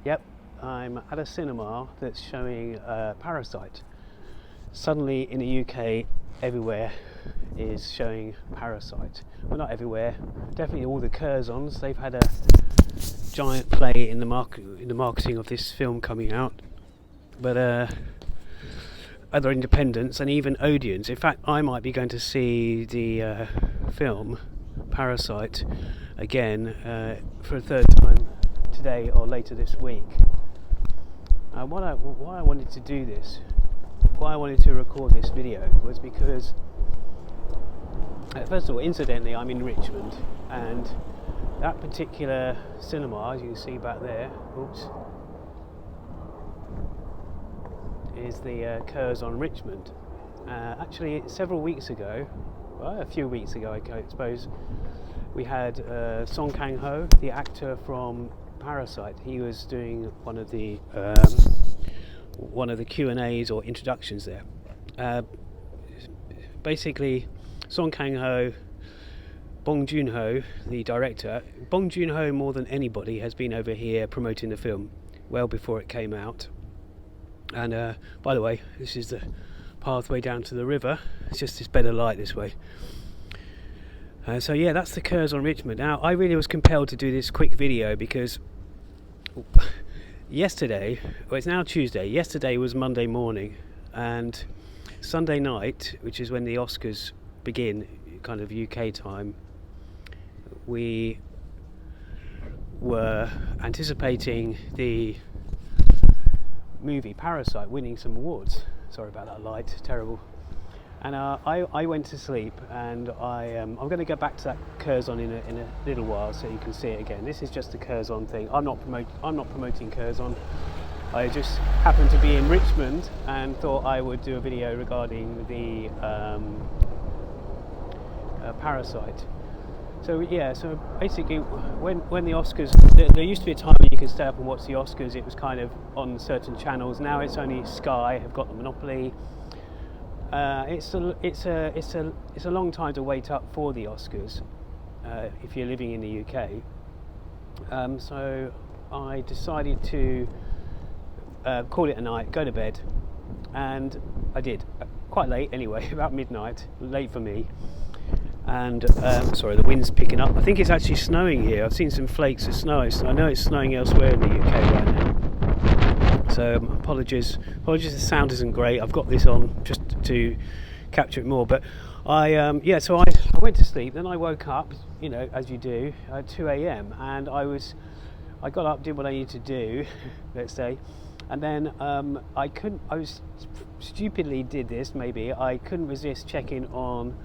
Yep, I'm at a cinema that's showing Parasite. Suddenly in the UK, everywhere is showing Parasite. Well, not everywhere. Definitely all the Curzons. They've had a giant play in the marketing of this film coming out. But other independents and even Odeons. In fact, I might be going to see the film Parasite again for a third time today or later this week. Why I wanted to do this, why I wanted to record this video was because, first of all, incidentally, I'm in Richmond, and that particular cinema, as you can see back there, is the Curzon Richmond. Actually, several weeks ago, well, a few weeks ago, I suppose, we had Song Kang-ho, the actor from Parasite. He was doing one of the Q&As or introductions there. Basically, Song Kang-ho, BONG JOON-HO, the director. BONG JOON-HO, more than anybody, has been over here promoting the film well before it came out. And by the way, this is the pathway down to the river. It's just this better light this way. So yeah, that's the Curzon Richmond. Now, I really was compelled to do this quick video because yesterday, well, it's now Tuesday, yesterday was Monday morning, and Sunday night, which is when the Oscars begin, kind of UK time, we were anticipating the movie Parasite winning some awards. Sorry about that light, terrible. And I went to sleep, and I'm going to go back to that Curzon in a little while so you can see it again. This is just a Curzon thing. I'm not promoting Curzon. I just happened to be in Richmond and thought I would do a video regarding the Parasite. So yeah, so basically when the Oscars, there used to be a time when you could stay up and watch the Oscars. It was kind of on certain channels. Now it's only Sky have got the monopoly. It's a long time to wait up for the Oscars if you're living in the UK. So I decided to call it a night, go to bed, and I did. Quite late anyway, about midnight, late for me. And sorry, the wind's picking up. I think it's actually snowing here. I've seen some flakes of snow. I know it's snowing elsewhere in the UK right now. So apologies, the sound isn't great. I've got this on just to capture it more. But so I went to sleep. Then I woke up, as you do, at 2 a.m. and I got up, did what I needed to do, let's say, and then I stupidly did this. Maybe I couldn't resist checking on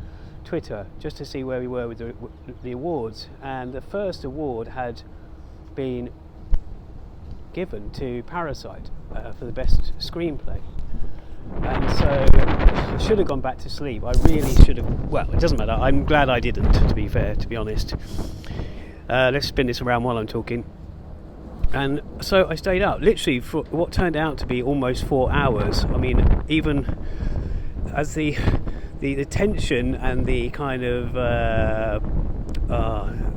Twitter just to see where we were with the awards, and the first award had been given to Parasite for the best screenplay. And so I should have gone back to sleep. I really should have. Well, it doesn't matter. I'm glad I didn't, to be fair, to be honest. Let's spin this around while I'm talking. And so I stayed up literally for what turned out to be almost 4 hours. I mean, even as the tension and the kind of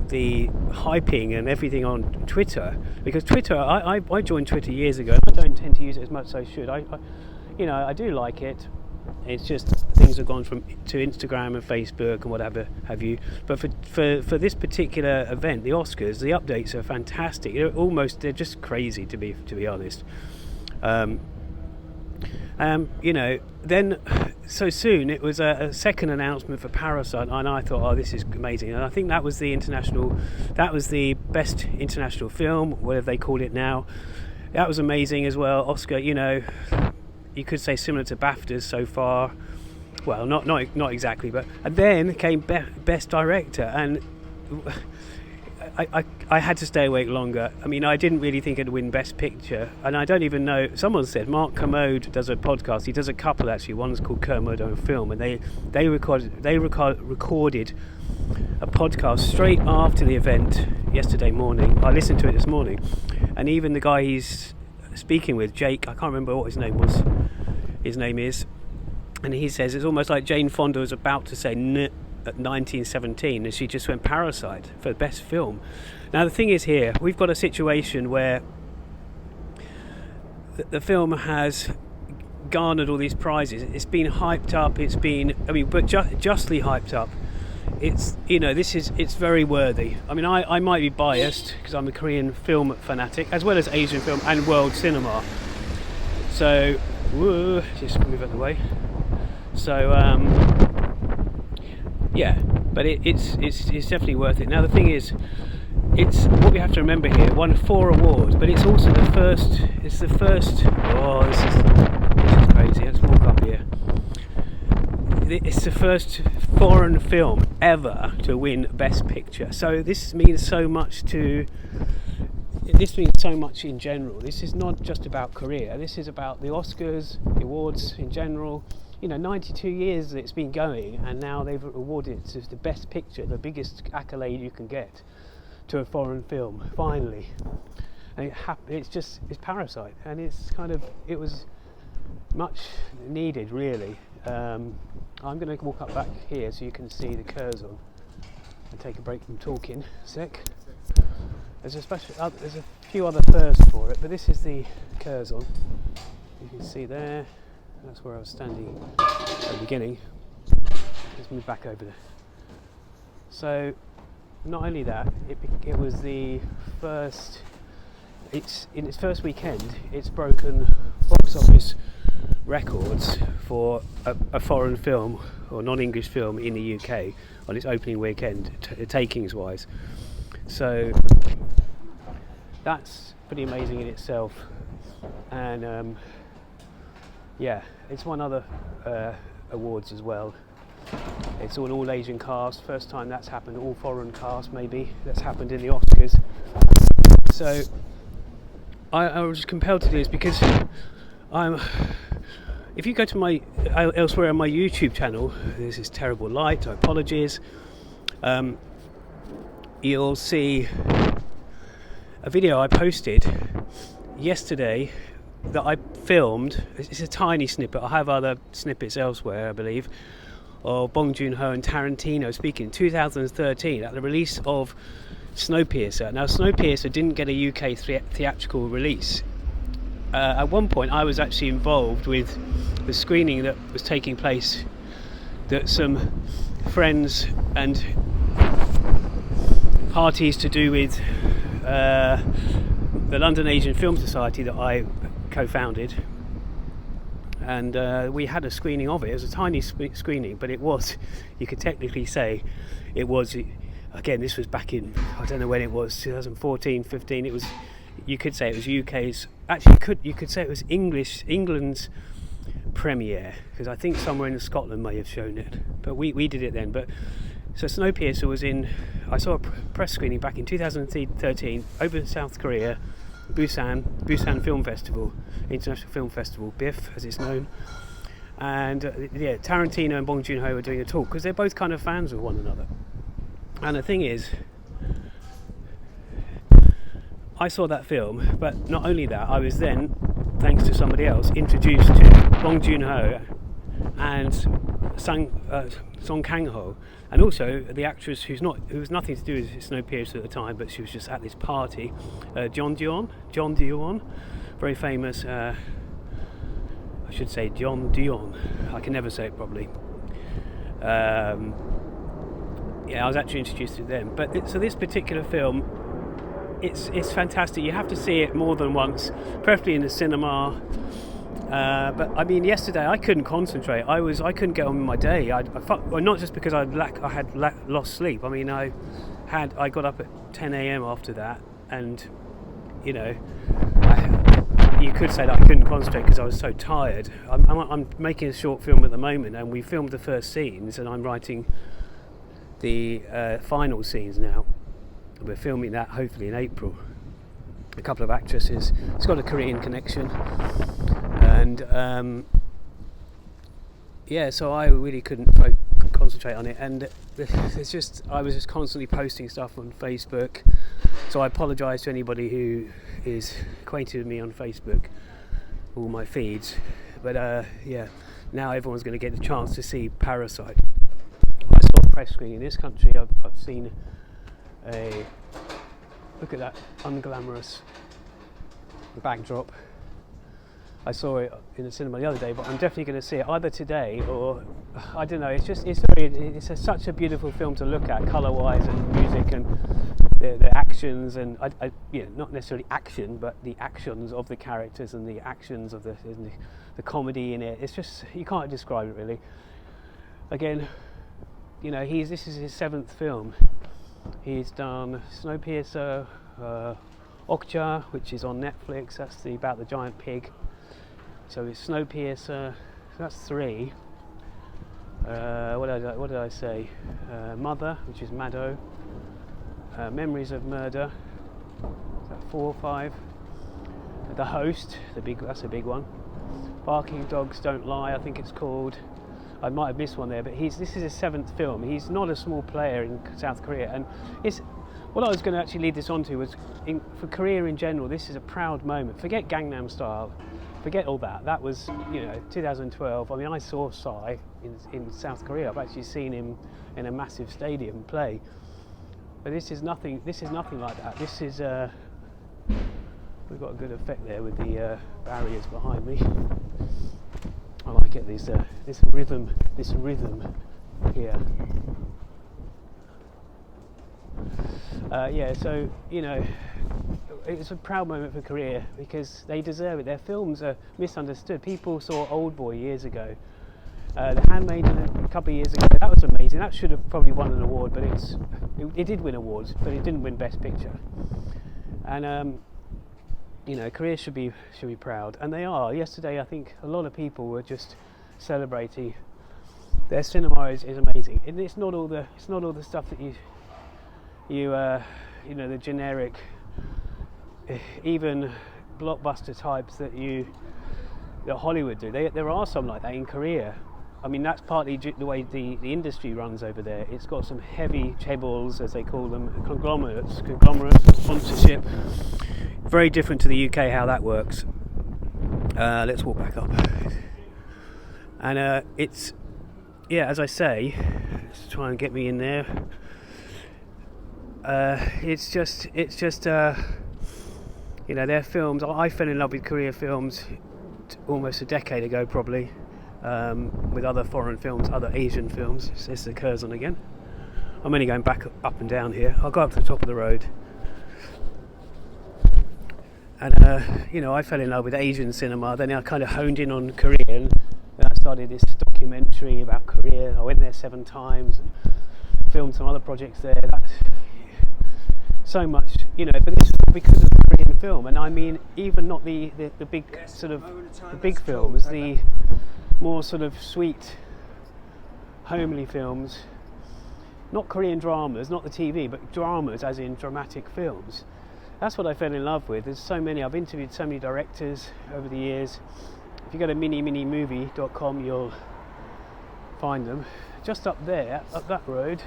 the hyping and everything on Twitter, because Twitter, I joined Twitter years ago. I don't tend to use it as much as I should. I do like it. It's just things have gone to Instagram and Facebook and whatever have you. But for this particular event, the Oscars, the updates are fantastic. They're just crazy to be honest. Then so soon it was a second announcement for Parasite, and I thought, oh, this is amazing. And I think that was the best international film, whatever they call it now. That was amazing as well. Oscar, you could say similar to BAFTAs so far. Well, not exactly, but and then came Best Director, and I had to stay awake longer. I mean, I didn't really think it'd win Best Picture, and I don't even know. Someone said Mark Kermode does a podcast. He does a couple actually. One's called Kermode on Film, and they recorded a podcast straight after the event yesterday morning. I listened to it this morning, and even the guy he's speaking with, Jake, I can't remember what his name is, and he says it's almost like Jane Fonda was about to say at 1917, and she just went Parasite for best film. Now the thing is, here we've got a situation where the film has garnered all these prizes. It's been hyped up. It's been, but justly hyped up. It's, it's very worthy. I mean, I might be biased because I'm a Korean film fanatic, as well as Asian film and world cinema. So, just move out of the way. So, yeah, but it's definitely worth it. Now the thing is, it's what we have to remember here. It won 4 awards, but it's also the first. It's the first. Oh, this is crazy. Let's walk up here. It's the first foreign film ever to win Best Picture. So this means so much to. This means so much in general. This is not just about Korea. This is about the Oscars, the awards in general. 92 years that it's been going, and now they've awarded it to the Best Picture, the biggest accolade you can get to a foreign film, finally. And it's Parasite, and it was much needed, really. I'm going to walk up back here so you can see the Curzon and take a break from talking a sec. There's a few other firsts for it, but this is the Curzon. You can see there. That's where I was standing at the beginning. Let's move back over there. So, not only that, it was the first. In its first weekend, it's broken box office records for a foreign film or non-English film in the UK on its opening weekend, takings-wise. So that's pretty amazing in itself, and yeah, it's won other awards as well. It's an all-Asian cast, first time that's happened, all foreign cast maybe, that's happened in the Oscars. So I was compelled to do this because if you go to elsewhere on my YouTube channel, this is terrible light, apologies, you'll see a video I posted yesterday that I filmed. It's a tiny snippet. I have other snippets elsewhere, I believe, of Bong Joon-Ho and Tarantino speaking in 2013 at the release of Snowpiercer. Now, Snowpiercer didn't get a UK theatrical release. At one point, I was actually involved with the screening that was taking place, that some friends and parties to do with the London Asian Film Society that I co-founded, and we had a screening of it. It was a tiny screening, but it was, you could technically say it was, again, this was back in, I don't know when it was, 2014, 15, it was, you could say it was UK's, actually you could say it was England's premiere, because I think somewhere in Scotland may have shown it, but we did it then. But so Snowpiercer was in, I saw a press screening back in 2013 over in South Korea, Busan Film Festival, International Film Festival, BIF as it's known, and yeah, Tarantino and Bong Joon-Ho were doing a talk because they're both kind of fans of one another. And the thing is, I saw that film, but not only that, I was then, thanks to somebody else, introduced to Bong Joon-Ho and Song Kang-ho, and also the actress who was nothing to do with Snowpiercer at the time, but she was just at this party, John Dion, very famous, I should say John Dion, I can never say it properly. Yeah, I was actually introduced to them. But so this particular film, it's fantastic. You have to see it more than once, preferably in the cinema. But I mean, yesterday I couldn't concentrate. I couldn't get on with my day. Well, not just because I had lost sleep. I mean, I got up at 10 a.m. after that, and you know, you could say that I couldn't concentrate because I was so tired. I'm making a short film at the moment, and we filmed the first scenes, and I'm writing the final scenes now. We're filming that hopefully in April. A couple of actresses. It's got a Korean connection, and yeah, so I really couldn't concentrate on it, and I was just constantly posting stuff on Facebook. So I apologise to anybody who is acquainted with me on Facebook, all my feeds. But yeah, now everyone's going to get the chance to see Parasite. I saw a press screening in this country. I've seen a look at that unglamorous backdrop. I saw it in the cinema the other day, but I'm definitely going to see it either today or I don't know. It's such a beautiful film to look at, colour-wise and music and the actions and not necessarily action, but the actions of the characters and the actions of the comedy in it. It's just, you can't describe it really. Again, this is his 7th film. He's done Snowpiercer, Okja, which is on Netflix. That's about the giant pig. So it's Snowpiercer. That's 3. What did I say? Mother, which is Maddo. Memories of Murder. Is that 4 or 5? The Host. That's a big one. Barking Dogs Don't Lie, I think it's called. I might have missed one there, but this is his 7th film. He's not a small player in South Korea, and what I was going to actually lead this on to was, for Korea in general, this is a proud moment. Forget Gangnam Style, forget all that. That was, 2012. I mean, I saw Psy in South Korea. I've actually seen him in a massive stadium play. But this is nothing like that. This is, we've got a good effect there with the barriers behind me. I like it, this rhythm here. So it's a proud moment for Korea because they deserve it. Their films are misunderstood. People saw Old Boy years ago. The Handmaiden a couple of years ago. That was amazing. That should have probably won an award, but it did win awards, but it didn't win Best Picture. And Korea should be proud, and they are. Yesterday, I think a lot of people were just celebrating. Their cinema is amazing. It's not all the stuff that the generic, even blockbuster types that Hollywood do. There are some like that in Korea. I mean, that's partly the way the industry runs over there. It's got some heavy chaebols, as they call them, conglomerates, sponsorship. Very different to the UK how that works. Let's walk back up. And as I say, let's try and get me in there. It's just their films. I fell in love with Korea films almost a decade ago, probably, with other foreign films, other Asian films. This is Curzon again. I'm only going back up and down here. I'll go up to the top of the road. And I fell in love with Asian cinema. Then I kind of honed in on Korean. And I started this documentary about Korea. I went there 7 times and filmed some other projects there. That's so much, but this is because of the Korean film. And I mean, even not the big sort of the big films, the more sort of sweet, homely films. Not Korean dramas, not the TV, but dramas, as in dramatic films. That's what I fell in love with. There's so many. I've interviewed so many directors over the years. If you go to minimovie.com, you'll find them. Just up there, up that road,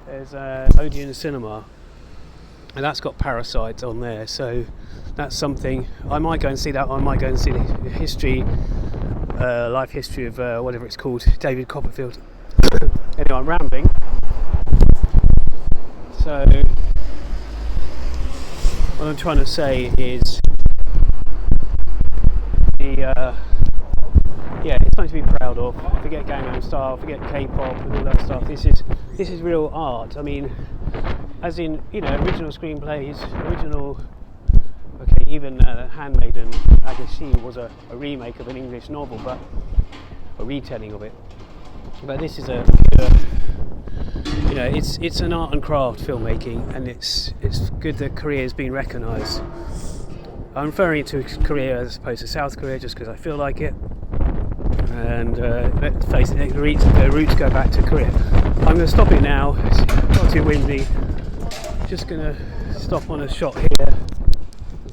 there's Odeon Cinema, and that's got Parasite on there. So that's something. I might go and see that. I might go and see the history, life history of whatever it's called, David Copperfield. Anyway, I'm rambling. So what I'm trying to say is it's something to be proud of. Forget Gangnam Style, forget K-pop and all that stuff. This is real art. I mean, as in, original screenplays, even Handmaiden, Agassi was a remake of an English novel, but a retelling of it. But this is it's an art and craft filmmaking, and it's good that Korea has been recognised. I'm referring to Korea as opposed to South Korea just because I feel like it. And let's face it, the roots go back to Korea. I'm going to stop it now. It's not too windy. Just going to stop on a shot here.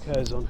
Curzon.